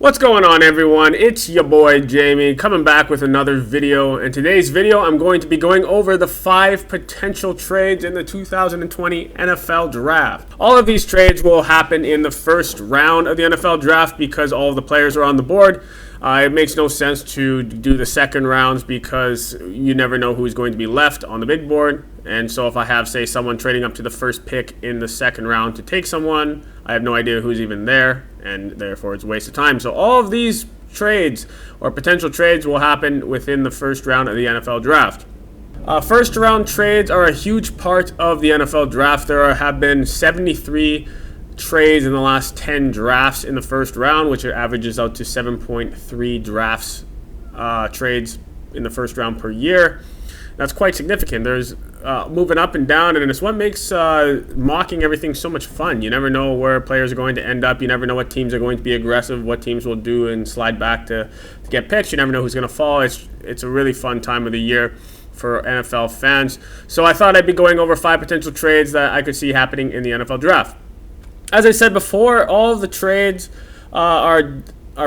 What's going on, everyone? It's your boy Jamie coming back with another video. In today's video, I'm going to be going over the 5 potential trades in the 2020 NFL Draft. All of these trades will happen in the first round of the NFL Draft because all of the players are on the board. It makes no sense to do the second rounds because you never know who's going to be left on the big board. And so if I have, say, someone trading up to the first pick in the second round to take someone, I have no idea who's even there, and therefore it's a waste of time. So all of these trades or potential trades will happen within the first round of the NFL Draft. First round trades are a huge part of the NFL Draft. There have been 73 trades in the last 10 drafts in the first round, which averages out to 7.3 drafts trades in the first round per year. That's quite significant. There's moving up and down, and it's what makes mocking everything so much fun. You never know where players are going to end up. You never know what teams are going to be aggressive, what teams will do and slide back to get picks. You never know who's going to fall. It's a really fun time of the year for NFL fans. So I thought I'd be going over 5 potential trades that I could see happening in the NFL Draft. As I said before, all of the trades are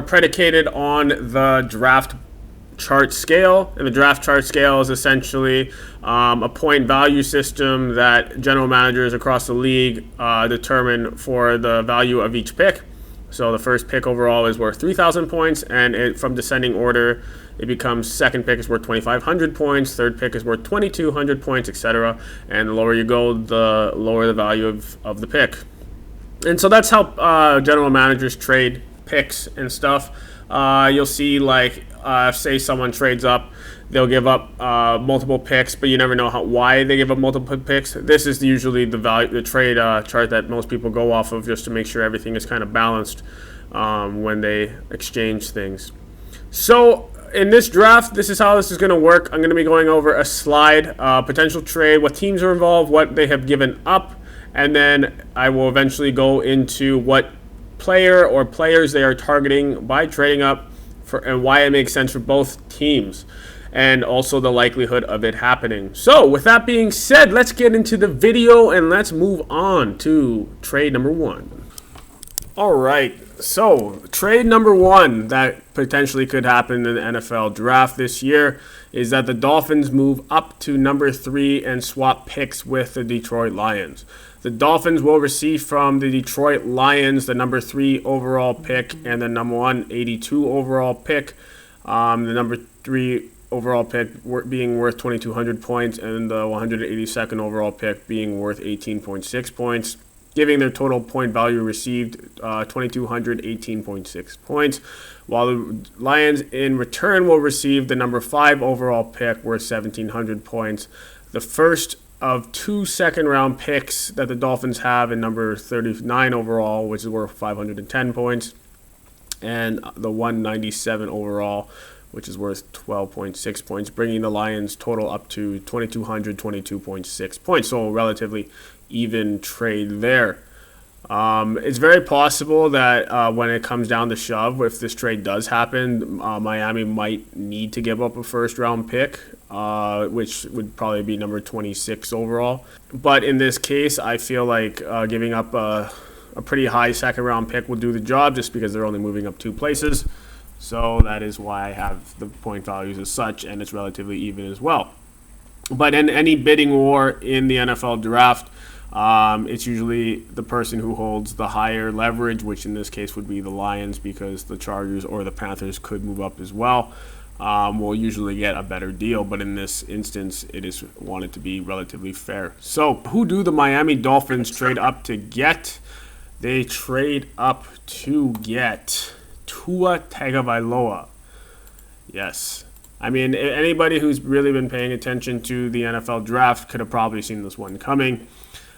predicated on the draft chart scale, and the draft chart scale is essentially a point value system that general managers across the league determine for the value of each pick. So the first pick overall is worth 3,000 points, and from descending order, it becomes second pick is worth 2,500 points, third pick is worth 2,200 points, etc. And the lower you go, the lower the value of the pick. And so that's how general managers trade picks and stuff. You'll see, like, say someone trades up, they'll give up multiple picks, but you never know why they give up multiple picks. This is usually the trade chart that most people go off of, just to make sure everything is kind of balanced when they exchange things. So in this draft, this is how this is going to work. I'm going to be going over a slide, potential trade, what teams are involved, what they have given up, and then I will eventually go into what player or players they are targeting by trading up and why it makes sense for both teams, and also the likelihood of it happening. So with that being said, let's get into the video and let's move on to trade number 1. All right, so trade number 1 that potentially could happen in the NFL Draft this year is that the Dolphins move up to number 3 and swap picks with the Detroit Lions. The Dolphins will receive from the Detroit Lions the number 3 overall pick and the number 182 overall pick. The number 3 overall pick being worth 2,200 points and the 182nd overall pick being worth 18.6 points, giving their total point value received 2,218.6 points, while the Lions in return will receive the number 5 overall pick worth 1,700 points. The first of 2 second-round picks that the Dolphins have in number 39 overall, which is worth 510 points, and the 197 overall, which is worth 12.6 points, bringing the Lions' total up to 2,222.6 points. So a relatively even trade there. It's very possible that when it comes down to shove, if this trade does happen, Miami might need to give up a first-round pick, which would probably be number 26 overall. But in this case, I feel like giving up a pretty high second-round pick will do the job, just because they're only moving up 2 places. So that is why I have the point values as such, and it's relatively even as well. But in any bidding war in the NFL Draft, it's usually the person who holds the higher leverage, which in this case would be the Lions, because the Chargers or the Panthers could move up as well, will usually get a better deal. But in this instance, it is wanted to be relatively fair. So who do the Miami Dolphins trade up to get? They trade up to get Tua Tagovailoa. Yes. I mean, anybody who's really been paying attention to the NFL Draft could have probably seen this one coming.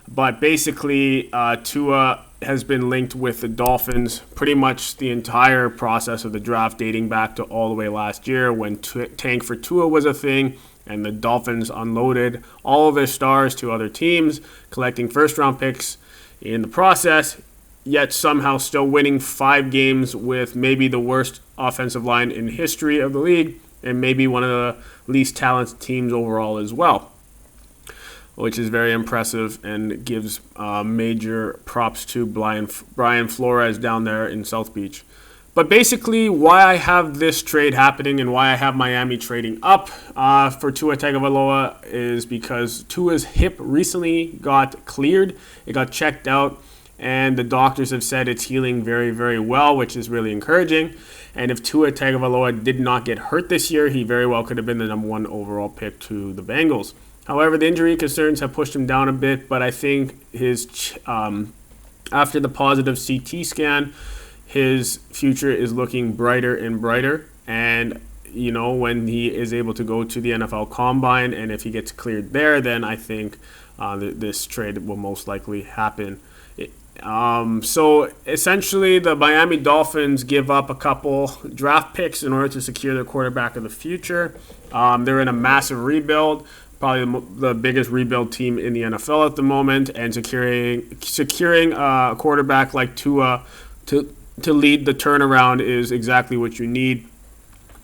But basically, Tua has been linked with the Dolphins pretty much the entire process of the draft, dating back to all the way last year when tank for Tua was a thing, and the Dolphins unloaded all of their stars to other teams, collecting first-round picks in the process, yet somehow still winning 5 games with maybe the worst offensive line in history of the league, and maybe one of the least talented teams overall as well, which is very impressive and gives major props to Brian Flores down there in South Beach. But basically, why I have this trade happening and why I have Miami trading up for Tua Tagovailoa is because Tua's hip recently got cleared. It got checked out, and the doctors have said it's healing very, very well, which is really encouraging. And if Tua Tagovailoa did not get hurt this year, he very well could have been the number 1 overall pick to the Bengals. However, the injury concerns have pushed him down a bit, but I think his after the positive CT scan, his future is looking brighter and brighter. And, you know, when he is able to go to the NFL Combine and if he gets cleared there, then I think this trade will most likely happen. So essentially, the Miami Dolphins give up a couple draft picks in order to secure their quarterback of the future. They're in a massive rebuild, probably the biggest rebuild team in the NFL at the moment, and securing a quarterback like Tua to lead the turnaround is exactly what you need.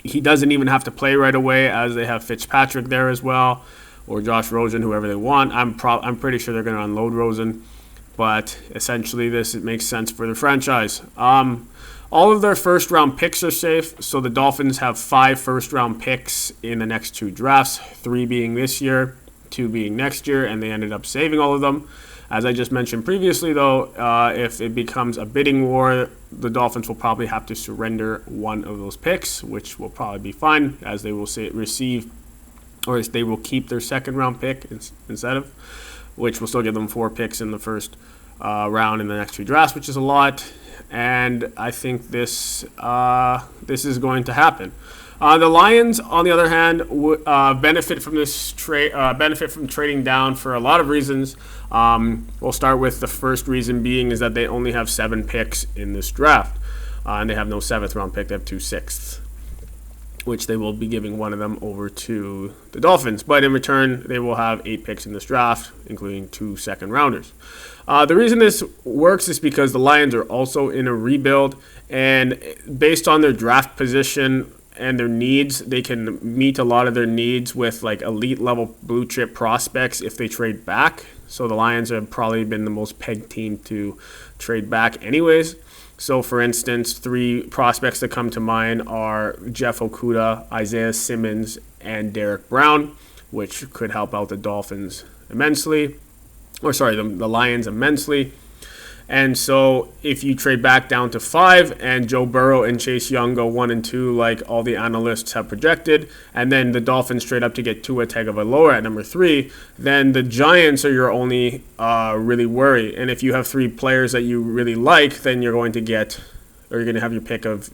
He doesn't even have to play right away, as they have Fitzpatrick there as well, or Josh Rosen, whoever they want. I'm pretty sure they're going to unload Rosen, but essentially it makes sense for the franchise. All of their first-round picks are safe, so the Dolphins have 5 first-round picks in the next 2 drafts, 3 being this year, 2 being next year, and they ended up saving all of them. As I just mentioned previously, though, if it becomes a bidding war, the Dolphins will probably have to surrender one of those picks, which will probably be fine, as they will they will keep their second-round pick instead of, which will still give them 4 picks in the first round in the next 2 drafts, which is a lot. And I think this is going to happen. The Lions, on the other hand, benefit from this trade. Benefit from trading down for a lot of reasons. We'll start with the first reason being is that they only have 7 picks in this draft, and they have no 7th round pick. They have 2 6ths, which they will be giving one of them over to the Dolphins. But in return, they will have 8 picks in this draft, including 2 second rounders. The reason this works is because the Lions are also in a rebuild, and based on their draft position and their needs, they can meet a lot of their needs with like elite level blue chip prospects if they trade back. So the Lions have probably been the most pegged team to trade back anyways. So for instance, 3 prospects that come to mind are Jeff Okudah, Isaiah Simmons, and Derek Brown, which could help out the Dolphins immensely. The Lions immensely. And so if you trade back down to 5 and Joe Burrow and Chase Young go 1 and 2 like all the analysts have projected, and then the Dolphins trade up to get Tua Tagovailoa at number 3, then the Giants are your only really worry. And if you have 3 players that you really like, then you're going to have your pick of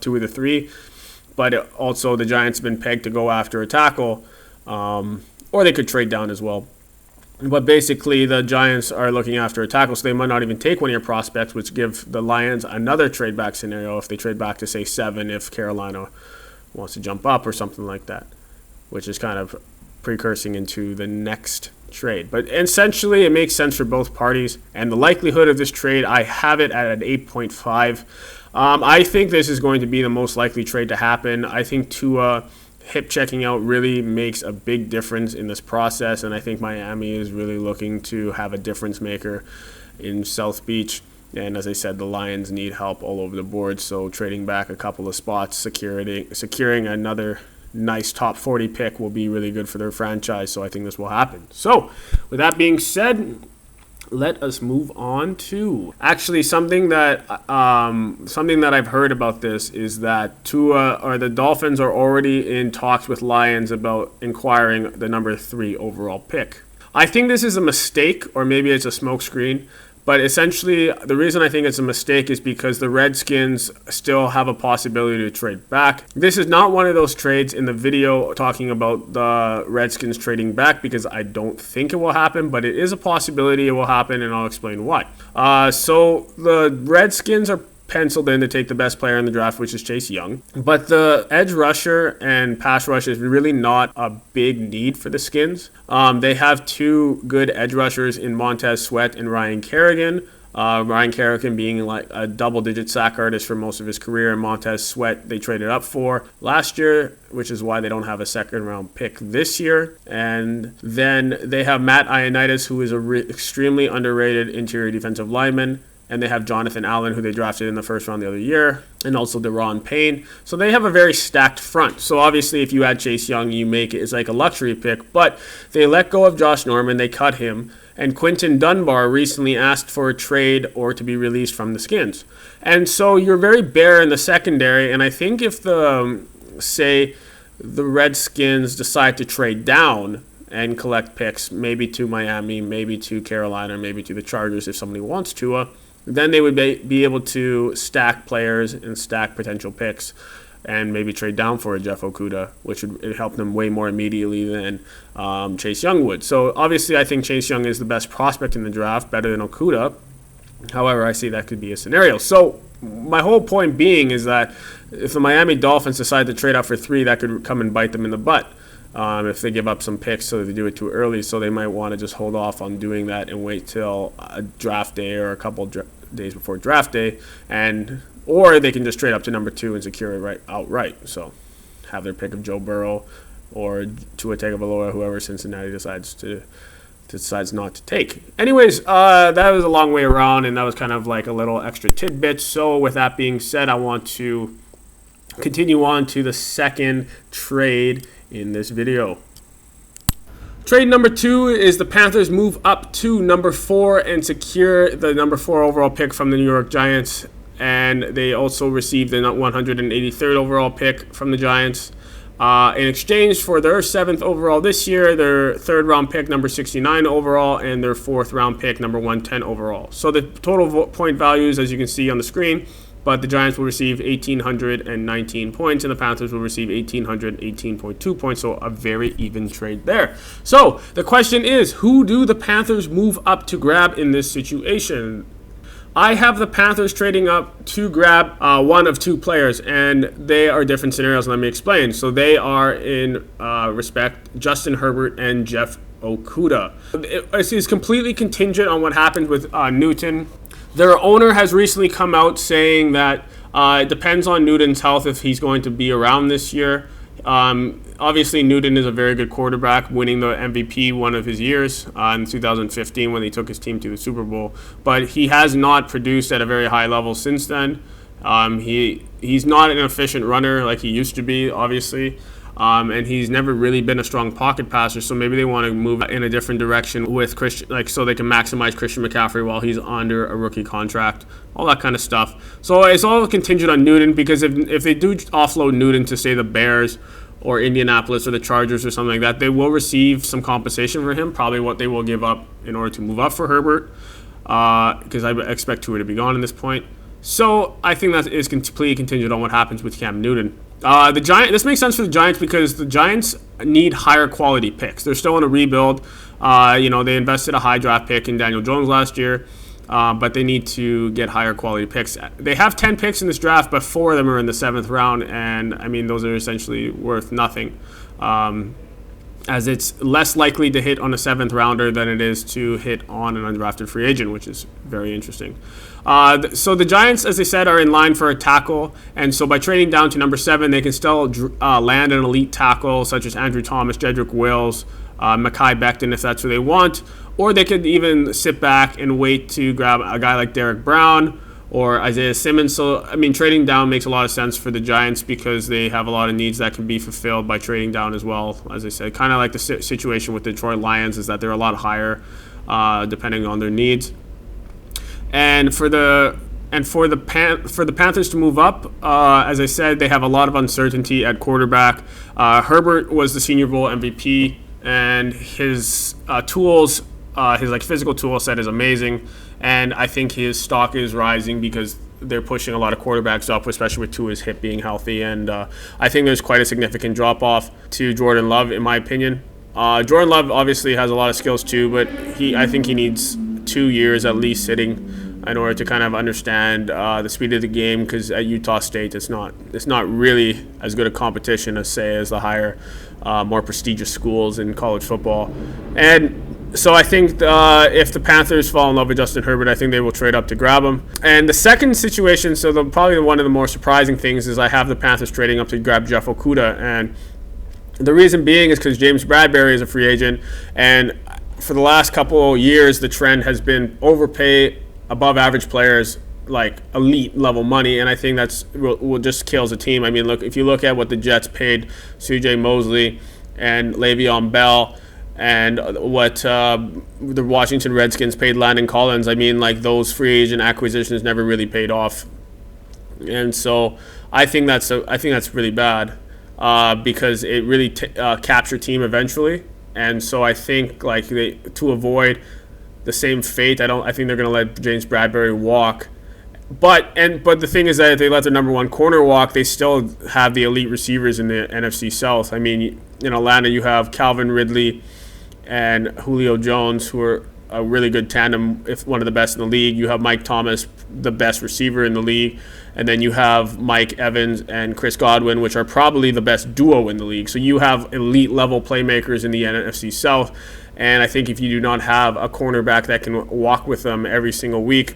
2 of the 3. But also the Giants have been pegged to go after a tackle, or they could trade down as well. But basically, the Giants are looking after a tackle, so they might not even take one of your prospects, which give the Lions another trade back scenario if they trade back to, say, 7 if Carolina wants to jump up or something like that, which is kind of precursing into the next trade. But essentially, it makes sense for both parties, and the likelihood of this trade, I have it at an 8.5. I think this is going to be the most likely trade to happen. I think Tua hip checking out really makes a big difference in this process, and I think Miami is really looking to have a difference maker in South Beach. And as I said, the Lions need help all over the board, so trading back a couple of spots, securing another nice top 40 pick will be really good for their franchise, so I think this will happen. So with that being said, let us move on to actually something that I've heard about this is that the Dolphins are already in talks with Lions about acquiring the number 3 overall pick. I think this is a mistake, or maybe it's a smokescreen. But essentially, the reason I think it's a mistake is because the Redskins still have a possibility to trade back. This is not one of those trades in the video talking about the Redskins trading back, because I don't think it will happen, but it is a possibility it will happen, and I'll explain why. So the Redskins are penciled in to take the best player in the draft, which is Chase Young. But the edge rusher and pass rush is really not a big need for the Skins. They have 2 good edge rushers in Montez Sweat and Ryan Kerrigan. Ryan Kerrigan being like a double-digit sack artist for most of his career, and Montez Sweat they traded up for last year, which is why they don't have a second-round pick this year. And then they have Matt Ioannidis, who is an extremely underrated interior defensive lineman. and they have Jonathan Allen, who they drafted in the first round the other year, and also Deron Payne. So they have a very stacked front. So obviously, if you add Chase Young, you make it as like a luxury pick. But they let go of Josh Norman, they cut him, and Quinton Dunbar recently asked for a trade or to be released from the Skins. And so you're very bare in the secondary. And I think if the Redskins decide to trade down and collect picks, maybe to Miami, maybe to Carolina, maybe to the Chargers if somebody wants Tua, then they would be able to stack players and stack potential picks and maybe trade down for a Jeff Okudah, which would help them way more immediately than Chase Young would. So obviously I think Chase Young is the best prospect in the draft, better than Okudah. However, I see that could be a scenario. So my whole point being is that if the Miami Dolphins decide to trade out for 3, that could come and bite them in the butt. If they give up some picks, so they do it too early, so they might want to just hold off on doing that and wait till a draft day or a couple days before draft day, or they can just trade up to number 2 and secure it outright. So have their pick of Joe Burrow or Tua Tagovailoa, whoever Cincinnati decides not to take. Anyways, that was a long way around, and that was kind of like a little extra tidbit. So with that being said, I want to continue on to the second trade in this video. Trade number 2 is the Panthers move up to number 4 and secure the number 4 overall pick from the New York Giants, and they also received the 183rd overall pick from the Giants in exchange for their 7th overall this year, their 3rd round pick number 69 overall, and their 4th round pick number 110 overall. So the total point values, as you can see on the screen, but the Giants will receive 1,819 points, and the Panthers will receive 1,818.2 points, so a very even trade there. So the question is, who do the Panthers move up to grab in this situation? I have the Panthers trading up to grab one of 2 players, and they are different scenarios. Let me explain. So they are in respect Justin Herbert and Jeff Okudah. It is completely contingent on what happens with Newton. Their owner has recently come out saying that it depends on Newton's health if he's going to be around this year. Obviously, Newton is a very good quarterback, winning the MVP one of his years in 2015 when he took his team to the Super Bowl. But he has not produced at a very high level since then. He's not an efficient runner like he used to be, obviously. And he's never really been a strong pocket passer, so maybe they want to move in a different direction with Christian, so they can maximize Christian McCaffrey while he's under a rookie contract, all that kind of stuff. So it's all contingent on Newton, because if they do offload Newton to, say, the Bears or Indianapolis or the Chargers or something like that, they will receive some compensation for him, probably what they will give up in order to move up for Herbert, because I expect Tua to be gone at this point. So I think that is completely contingent on what happens with Cam Newton. This makes sense for the Giants because the Giants need higher quality picks. They're still in a rebuild. They invested a high draft pick in Daniel Jones last year, but they need to get higher quality picks. They have 10 picks in this draft, but 4 of them are in the 7th round, and I mean those are essentially worth nothing, as it's less likely to hit on a 7th rounder than it is to hit on an undrafted free agent, which is very interesting. So the Giants, as I said, are in line for a tackle, and so by trading down to number 7, they can still land an elite tackle such as Andrew Thomas, Jedrick Wills, Mekhi Becton if that's who they want, or they could even sit back and wait to grab a guy like Derek Brown or Isaiah Simmons. So, I mean, trading down makes a lot of sense for the Giants because they have a lot of needs that can be fulfilled by trading down as well. As I said, kind of like the situation with the Detroit Lions is that they're a lot higher depending on their needs. And for the Panthers to move up, as I said, they have a lot of uncertainty at quarterback. Herbert was the Senior Bowl MVP, and his tools, his physical tool set is amazing. And I think his stock is rising because they're pushing a lot of quarterbacks up, especially with Tua's hip being healthy. And I think there's quite a significant drop-off to Jordan Love, in my opinion. Jordan Love obviously has a lot of skills too, but I think he needs 2 years at least sitting in order to kind of understand the speed of the game, because at Utah State it's not really as good a competition as the higher, more prestigious schools in college football. And so I think if the Panthers fall in love with Justin Herbert, I think they will trade up to grab him. And the second situation, probably one of the more surprising things, is I have the Panthers trading up to grab Jeff Okudah. And the reason being is because James Bradbury is a free agent, and for the last couple years the trend has been overpay above average players like elite level money, and I think that's will just kills a team. I mean, look, if you look at what the Jets paid C.J. Mosley and Le'Veon Bell, and what the Washington Redskins paid Landon Collins, I mean, like, those free agent acquisitions never really paid off, and so I think that's really bad because it really caps your team eventually, and so I think like to avoid the same fate, I think they're going to let James Bradbury walk. But the thing is that if they let their number one corner walk, they still have the elite receivers in the NFC South. I mean, in Atlanta, you have Calvin Ridley and Julio Jones, who are a really good tandem, if one of the best in the league. You have Mike Thomas, the best receiver in the league. And then you have Mike Evans and Chris Godwin, which are probably the best duo in the league. So you have elite level playmakers in the NFC South. And I think if you do not have a cornerback that can walk with them every single week,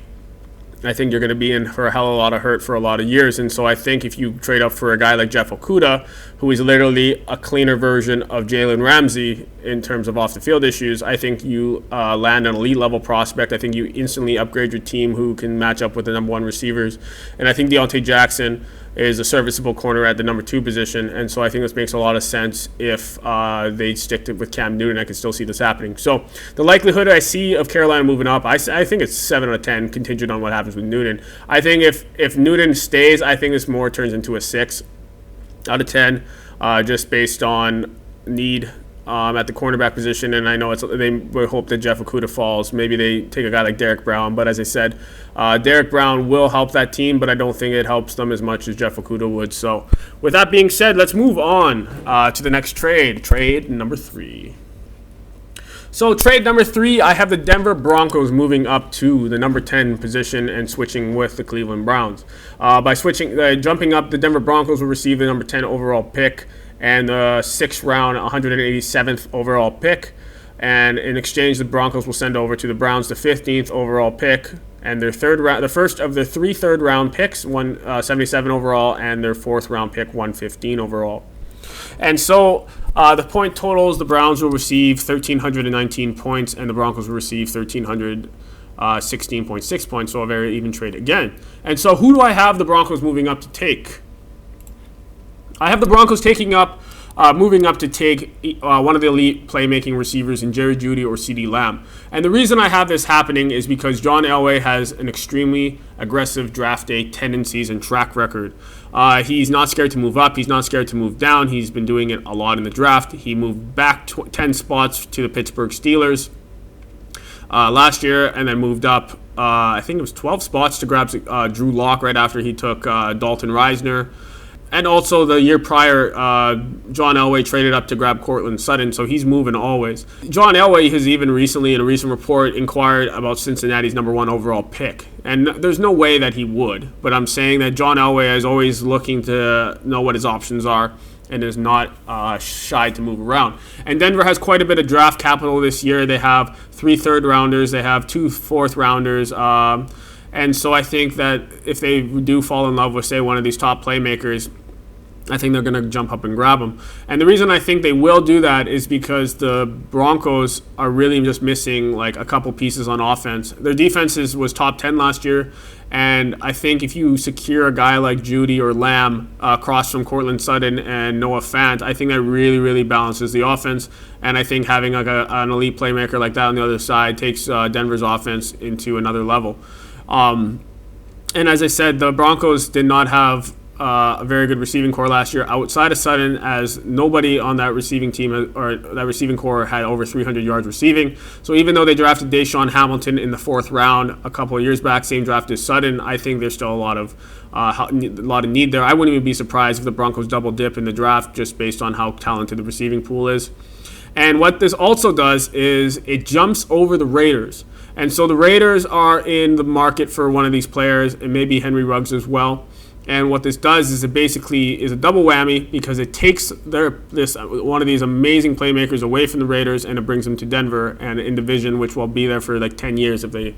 I think you're going to be in for a hell of a lot of hurt for a lot of years. And so I think if you trade up for a guy like Jeff Okudah, who is literally a cleaner version of Jalen Ramsey in terms of off-the-field issues, I think you land an elite-level prospect. I think you instantly upgrade your team who can match up with the number one receivers. And I think Deontay Jackson is a serviceable corner at the number 2 position. And so I think this makes a lot of sense if they stick with Cam Newton. I can still see this happening. So the likelihood I see of Carolina moving up, I think it's 7 out of 10 contingent on what happens with Newton. I think if Newton stays, I think this more turns into a 6 out of 10 just based on need at the cornerback position, and I know they would hope that Jeff Okudah falls. Maybe they take a guy like Derek Brown, but as I said, Derek Brown will help that team, but I don't think it helps them as much as Jeff Okudah would. So with that being said, let's move on to the next trade number 3. So trade number 3, I have the Denver Broncos moving up to the number 10 position and switching with the Cleveland Browns. By jumping up, the Denver Broncos will receive the number 10 overall pick and the 6th round, 187th overall pick. And in exchange, the Broncos will send over to the Browns the 15th overall pick and their the first of the 3 third-round picks, 177 overall, and their 4th round pick, 115 overall. And so the point totals, the Browns will receive 1,319 points, and the Broncos will receive 1,316.6 points, so a very even trade again. And so who do I have the Broncos moving up to take? I have the Broncos moving up to take one of the elite playmaking receivers in Jerry Jeudy or CeeDee Lamb. And the reason I have this happening is because John Elway has an extremely aggressive draft day tendencies and track record. He's not scared to move up. He's not scared to move down. He's been doing it a lot in the draft. He moved back 10 spots to the Pittsburgh Steelers last year, and then moved up, I think it was 12 spots to grab Drew Lock right after he took Dalton Risner. And also the year prior, John Elway traded up to grab Cortland Sutton, so he's moving always. John Elway has even recently, in a recent report, inquired about Cincinnati's number 1 overall pick. And there's no way that he would, but I'm saying that John Elway is always looking to know what his options are and is not shy to move around. And Denver has quite a bit of draft capital this year. They have 3 third-rounders. They have 2 fourth-rounders. And so I think that if they do fall in love with, say, one of these top playmakers, I think they're going to jump up and grab them. And the reason I think they will do that is because the Broncos are really just missing like a couple pieces on offense. Their defense was top 10 last year, and I think if you secure a guy like Jeudy or Lamb across from Cortland Sutton and Noah Fant, I think that really, really balances the offense. And I think having like an elite playmaker like that on the other side takes Denver's offense into another level. And as I said, the Broncos did not have a very good receiving core last year outside of Sutton, as nobody on that receiving team or that receiving core had over 300 yards receiving. So even though they drafted Deshaun Hamilton in the 4th round a couple of years back, same draft as Sutton, I think there's still a lot of need there. I wouldn't even be surprised if the Broncos double dip in the draft just based on how talented the receiving pool is. And what this also does is it jumps over the Raiders. And so the Raiders are in the market for one of these players, and maybe Henry Ruggs as well. And what this does is it basically is a double whammy because it takes one of these amazing playmakers away from the Raiders and it brings them to Denver and in division, which will be there for like 10 years if they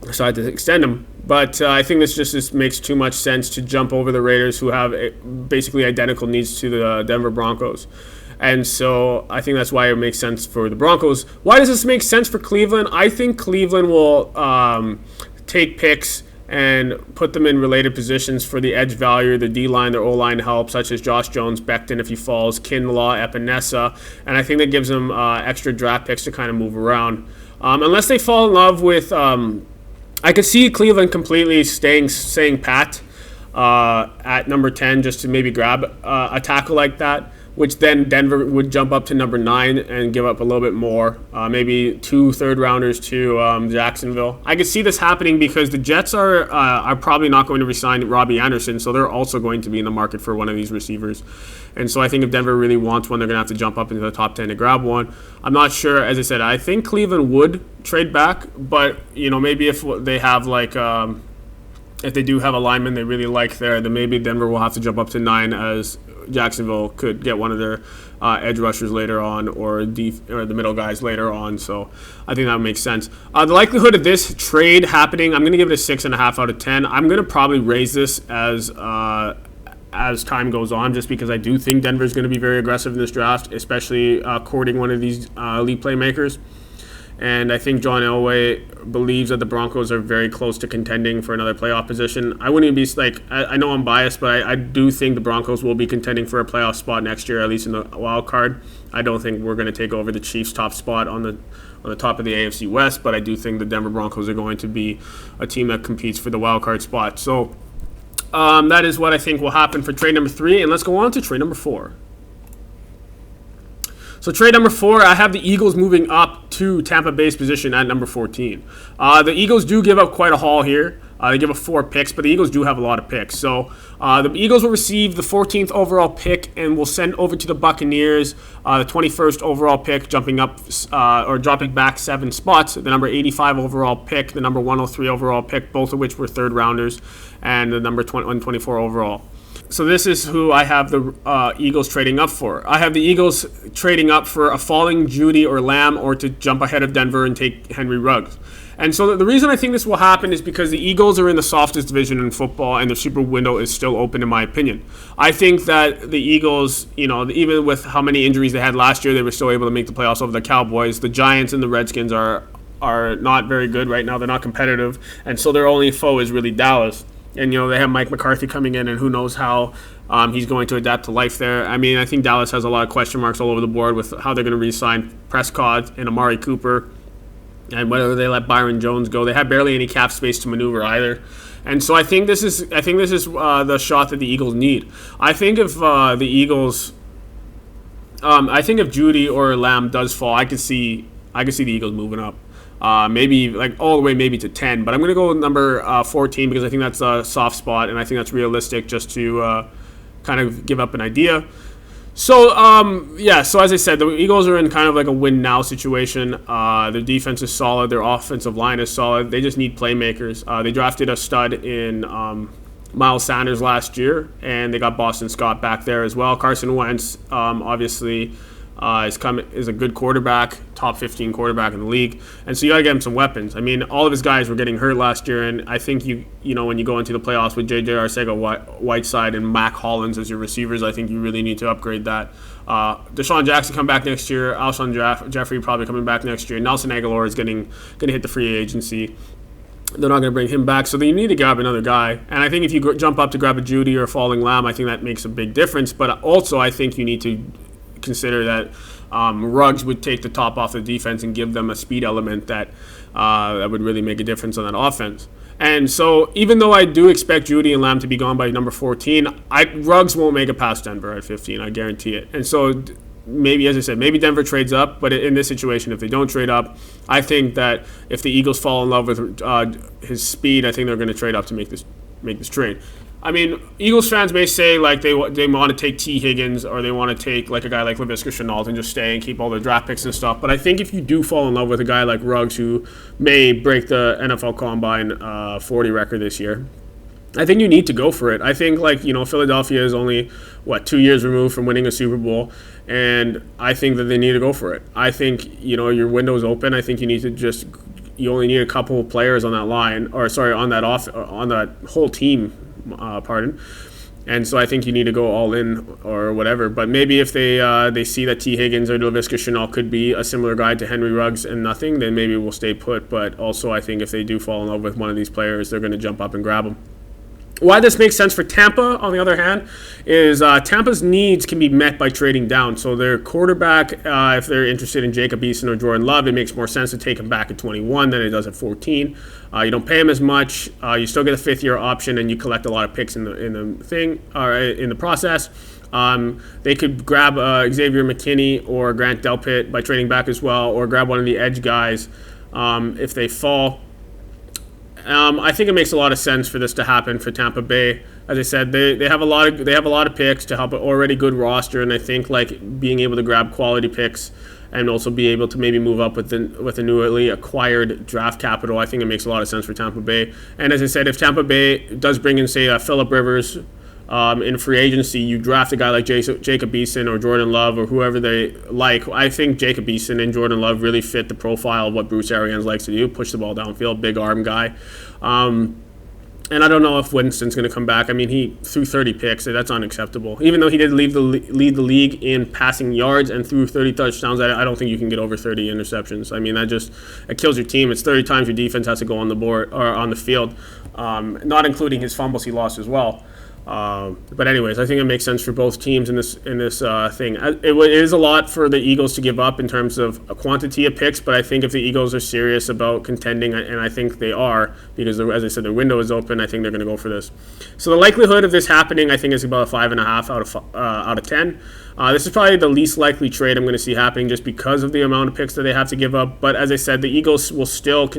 decide to extend them. But I think this just makes too much sense to jump over the Raiders, who have basically identical needs to the Denver Broncos. And so I think that's why it makes sense for the Broncos. Why does this make sense for Cleveland? I think Cleveland will take picks and put them in related positions for the edge value, the D-line, their O-line help, such as Josh Jones, Becton if he falls, Kinlaw, Epinesa, and I think that gives them extra draft picks to kind of move around. Unless they fall in love with, I could see Cleveland completely staying pat at number 10 just to maybe grab a tackle like that, which then Denver would jump up to number 9 and give up a little bit more, maybe 2 third-rounders to Jacksonville. I could see this happening because the Jets are probably not going to resign Robbie Anderson, so they're also going to be in the market for one of these receivers. And so I think if Denver really wants one, they're going to have to jump up into the top 10 to grab one. I'm not sure. As I said, I think Cleveland would trade back, but maybe if they have if they do have a lineman they really like there, then maybe Denver will have to jump up to 9 as Jacksonville could get one of their edge rushers later on or the middle guys later on. So I think that makes sense. The likelihood of this trade happening, I'm going to give it a 6.5 out of 10. I'm going to probably raise this as time goes on, just because I do think Denver is going to be very aggressive in this draft, especially courting one of these elite playmakers. And I think John Elway believes that the Broncos are very close to contending for another playoff position. I wouldn't be I know I'm biased, but I do think the Broncos will be contending for a playoff spot next year, at least in the wild card. I don't think we're going to take over the Chiefs' top spot on the top of the AFC West, but I do think the Denver Broncos are going to be a team that competes for the wild card spot. So that is what I think will happen for trade number 3, and let's go on to trade number 4. So trade number 4, I have the Eagles moving up to Tampa Bay's position at number 14. The Eagles do give up quite a haul here. They give up 4 picks, but the Eagles do have a lot of picks. So the Eagles will receive the 14th overall pick and will send over to the Buccaneers the 21st overall pick, jumping up or dropping back 7 spots. The number 85 overall pick, the number 103 overall pick, both of which were third rounders, and the number 124 overall. So this is who I have the Eagles trading up for. I have the Eagles trading up for a falling Judy or Lamb, or to jump ahead of Denver and take Henry Ruggs. And so the reason I think this will happen is because the Eagles are in the softest division in football, and the Super window is still open, in my opinion. I think that the Eagles, even with how many injuries they had last year, they were still able to make the playoffs over the Cowboys. The Giants and the Redskins are not very good right now. They're not competitive, and so their only foe is really Dallas. And, they have Mike McCarthy coming in, and who knows how he's going to adapt to life there. I mean, I think Dallas has a lot of question marks all over the board with how they're going to re-sign Prescott and Amari Cooper, and whether they let Byron Jones go. They have barely any cap space to maneuver either. And so I think this is the shot that the Eagles need. I think if the Eagles, I think if Judy or Lamb does fall, I could see the Eagles moving up. Maybe all the way maybe to 10, but I'm going to go with number 14 because I think that's a soft spot, and I think that's realistic just to kind of give up an idea. So, so as I said, the Eagles are in kind of like a win-now situation. Their defense is solid. Their offensive line is solid. They just need playmakers. They drafted a stud in Miles Sanders last year, and they got Boston Scott back there as well. Carson Wentz, obviously, is a good quarterback, top 15 quarterback in the league, and so you got to get him some weapons. I mean, all of his guys were getting hurt last year, and I think when you go into the playoffs with J.J. Arcega-Whiteside and Mac Hollins as your receivers, I think you really need to upgrade that. Deshaun Jackson come back next year. Alshon Jeffrey probably coming back next year. Nelson Aguilar is going to hit the free agency. They're not going to bring him back, so you need to grab another guy. And I think if you jump up to grab a Judy or a falling Lamb, I think that makes a big difference. But also, I think you need to consider that Ruggs would take the top off the defense and give them a speed element that would really make a difference on that offense. And so even though I do expect Judy and Lamb to be gone by number 14, Ruggs won't make it past Denver at 15, I guarantee it. And so maybe, as I said, maybe Denver trades up, but in this situation, if they don't trade up, I think that if the Eagles fall in love with his speed, I think they're going to trade up to make this trade. I mean, Eagles fans may say they want to take T. Higgins, or they want to take a guy like Laviska Shenault and just stay and keep all their draft picks and stuff. But I think if you do fall in love with a guy like Ruggs, who may break the NFL Combine 40 record this year, I think you need to go for it. I think Philadelphia is only 2 years removed from winning a Super Bowl, and I think that they need to go for it. I think your window's open. I think you need to you only need a couple of players on that line, on that whole team. And so I think you need to go all in or whatever. But maybe if they see that T. Higgins or Laviska Shenault could be a similar guy to Henry Ruggs and nothing, then maybe we'll stay put. But also I think if they do fall in love with one of these players, they're going to jump up and grab them. Why this makes sense for Tampa, on the other hand, is Tampa's needs can be met by trading down. So their quarterback, if they're interested in Jacob Eason or Jordan Love, it makes more sense to take him back at 21 than it does at 14. You don't pay him as much. You still get a fifth-year option, and you collect a lot of picks in the process. They could grab Xavier McKinney or Grant Delpit by trading back as well, or grab one of the edge guys if they fall. I think it makes a lot of sense for this to happen for Tampa Bay. As I said, they have a lot of picks to help an already good roster, and I think like being able to grab quality picks and also be able to maybe move up with the newly acquired draft capital, I think it makes a lot of sense for Tampa Bay. And as I said, if Tampa Bay does bring in, say, Phillip Rivers in free agency, you draft a guy like Jacob Eason or Jordan Love or whoever they like. I think Jacob Eason and Jordan Love really fit the profile of what Bruce Arians likes to do, push the ball downfield, big arm guy. And I don't know if Winston's going to come back. I mean, he threw 30 picks, so that's unacceptable. Even though he did lead the league in passing yards and threw 30 touchdowns, I don't think you can get over 30 interceptions. I mean, it kills your team. It's 30 times your defense has to go on the board or on the field, not including his fumbles he lost as well. But anyways, I think it makes sense for both teams in this thing. It is a lot for the Eagles to give up in terms of a quantity of picks, but I think if the Eagles are serious about contending, and I think they are, because as I said, their window is open, I think they're going to go for this. So the likelihood of this happening, I think, is about a 5.5 out of 10. This is probably the least likely trade I'm going to see happening just because of the amount of picks that they have to give up. But as I said, the Eagles will still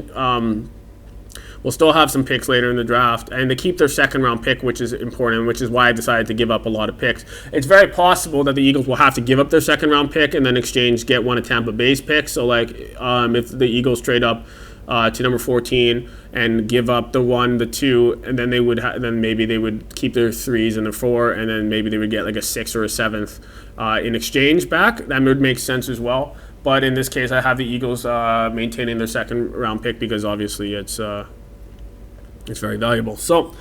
have some picks later in the draft, and they keep their second-round pick, which is important, which is why I decided to give up a lot of picks. It's very possible that the Eagles will have to give up their second-round pick and then get one of Tampa Bay's picks. So, like, if the Eagles trade up to number 14 and give up the 1, the 2, and then then maybe they would keep their 3s and their 4, and then maybe they would get like a 6th or a 7th in exchange back. That would make sense as well. But in this case, I have the Eagles maintaining their second-round pick because obviously it's very valuable. So,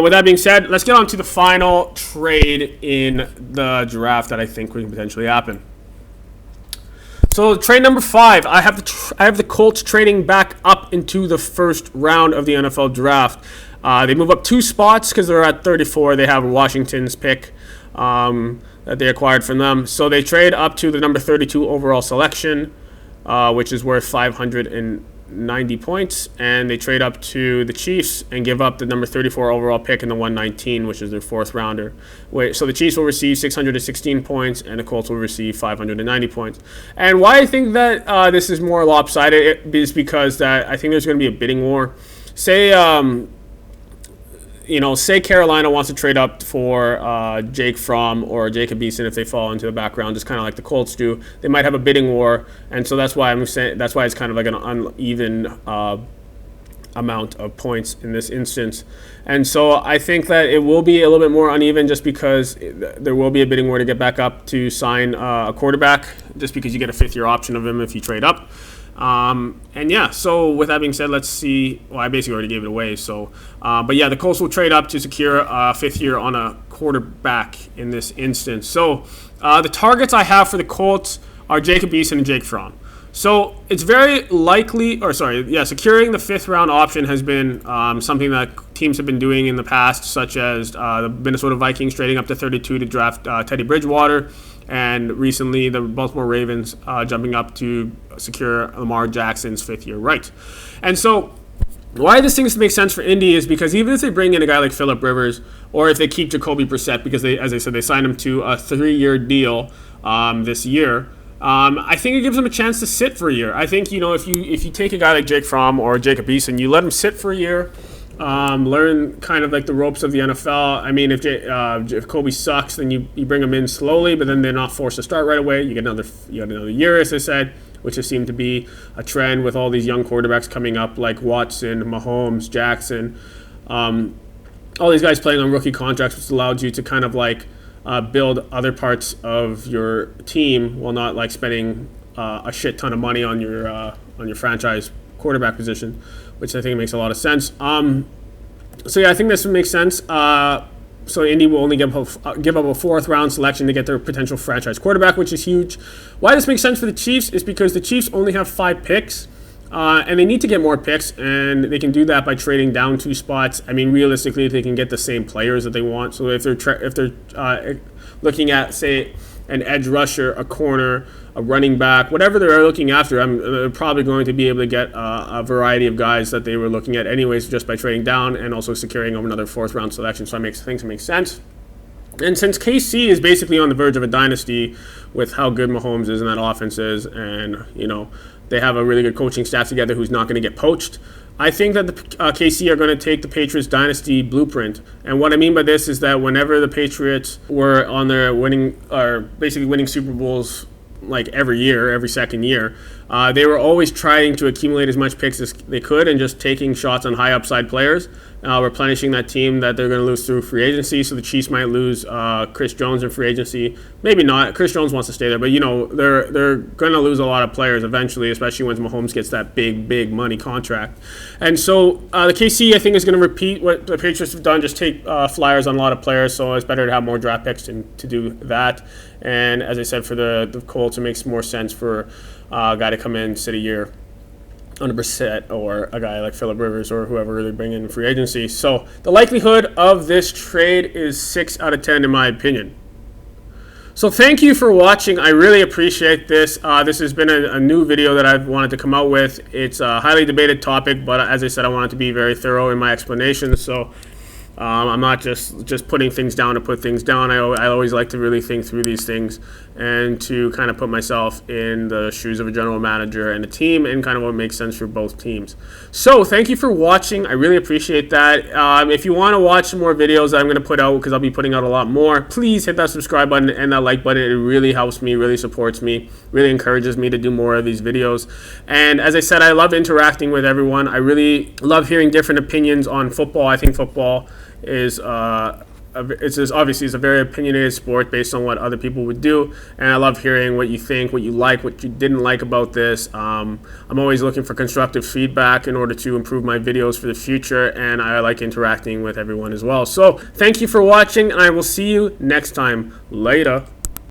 with that being said, let's get on to the final trade in the draft that I think could potentially happen. So, trade number 5, I have the Colts trading back up into the first round of the NFL draft. They move up 2 spots because they're at 34. They have Washington's pick that they acquired from them. So, they trade up to the number 32 overall selection, which is worth 590 points, and they trade up to the Chiefs and give up the number 34 overall pick in the 119, which is their 4th rounder. So the Chiefs will receive 616 points, and the Colts will receive 590 points. And why I think that this is more lopsided is because that I think there's going to be a bidding war. Say Carolina wants to trade up for Jake Fromm or Jacob Eason if they fall into the background, just kind of like the Colts do. They might have a bidding war, and so that's why it's kind of like an uneven amount of points in this instance. And so I think that it will be a little bit more uneven just because there will be a bidding war to get back up to sign a quarterback, just because you get a 5th-year option of him if you trade up. So with that being said, let's see. Well, I basically already gave it away. So, the Colts will trade up to secure a 5th year on a quarterback in this instance. So, the targets I have for the Colts are Jacob Eason and Jake Fromm. So it's very likely, securing the 5th round option has been something that teams have been doing in the past, such as the Minnesota Vikings trading up to 32 to draft Teddy Bridgewater, and recently the Baltimore Ravens jumping up to secure Lamar Jackson's 5th year right. And so why this seems to make sense for Indy is because even if they bring in a guy like Phillip Rivers, or if they keep Jacoby Brissett, because as I said, they signed him to a 3-year deal this year, I think it gives them a chance to sit for a year. I think, if you take a guy like Jake Fromm or Jacob Eason, you let him sit for a year, learn kind of like the ropes of the NFL. I mean, if Kobe sucks, then you bring him in slowly, but then they're not forced to start right away. You get another year, as I said, which has seemed to be a trend with all these young quarterbacks coming up like Watson, Mahomes, Jackson. All these guys playing on rookie contracts, which allowed you to kind of like build other parts of your team while not like spending a shit ton of money on your franchise quarterback position, which I think makes a lot of sense. I think this would make sense. So Indy will only give up a 4th round selection to get their potential franchise quarterback, which is huge. Why this makes sense for the Chiefs is because the Chiefs only have 5 picks. And they need to get more picks, and they can do that by trading down 2 spots. I mean, realistically, they can get the same players that they want. So if they're looking at, say, an edge rusher, a corner, a running back, whatever they're looking after, they're probably going to be able to get a variety of guys that they were looking at anyways, just by trading down and also securing another 4th round selection. So I think it makes sense. And since KC is basically on the verge of a dynasty with how good Mahomes is and that offense is, and they have a really good coaching staff together who's not going to get poached, I think that the KC are going to take the Patriots dynasty blueprint. And what I mean by this is that whenever the Patriots were on their winning Super Bowls like every second year, they were always trying to accumulate as much picks as they could and just taking shots on high upside players, replenishing that team that they're going to lose through free agency. So the Chiefs might lose Chris Jones in free agency. Maybe not. Chris Jones wants to stay there, but they're going to lose a lot of players eventually, especially once Mahomes gets that big money contract. And so the KC, I think, is going to repeat what the Patriots have done, just take flyers on a lot of players. So it's better to have more draft picks to do that. And as I said, for the Colts, it makes more sense for a guy to come in, sit a year under Brissett, or a guy like Phillip Rivers or whoever they bring in free agency. So the likelihood of this trade is 6 out of 10 in my opinion. So thank you for watching. I really appreciate this. This has been a new video that I've wanted to come out with. It's a highly debated topic, but as I said, I wanted to be very thorough in my explanations. So I'm not just putting things down to put things down. I always like to really think through these things and to kind of put myself in the shoes of a general manager and a team and kind of what makes sense for both teams. So thank you for watching. I really appreciate that. If you want to watch some more videos that I'm going to put out, because I'll be putting out a lot more, please hit that subscribe button and that like button. It really helps me, really supports me, really encourages me to do more of these videos. And as I said, I love interacting with everyone. I really love hearing different opinions on football. I think football is obviously it's a very opinionated sport based on what other people would do, and I love hearing what you think, what you like, what you didn't like about this. I'm always looking for constructive feedback in order to improve my videos for the future, and I like interacting with everyone as well. So thank you for watching, and I will see you next time. Later.